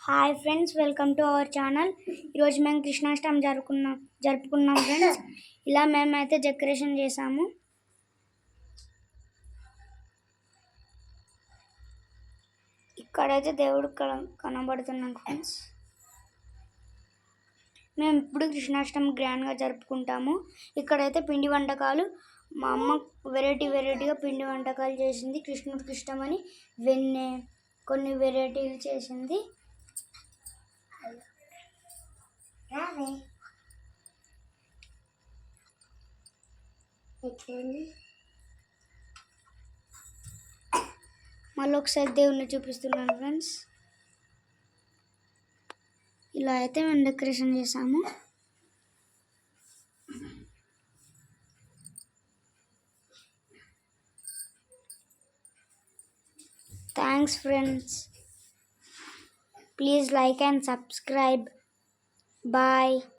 Hi friends, welcome to our channel. ఈరోజు మేము కృష్ణాష్టమి జరుపుకున్నాం ఫ్రెండ్స్. ఇలా మేమైతే డెకరేషన్ చేసాము. ఇక్కడైతే దేవుడు కనబడుతున్నాడు ఫ్రెండ్స్. మేము ఇప్పుడు కృష్ణాష్టమి గ్రాండ్గా జరుపుకుంటాము. ఇక్కడైతే పిండి వంటకాలు మా అమ్మ వెరైటీగా పిండి వంటకాలు చేసింది. కృష్ణుడికి ఇష్టమని వెన్నె కొన్ని వెరైటీలు చేసింది. మళ్ళీ ఒకసారి దేవుణ్ణి చూపిస్తున్నాను ఫ్రెండ్స్. ఇలా అయితే మేము డెకరేషన్ చేసాము. Thanks friends. Please like and subscribe. Bye.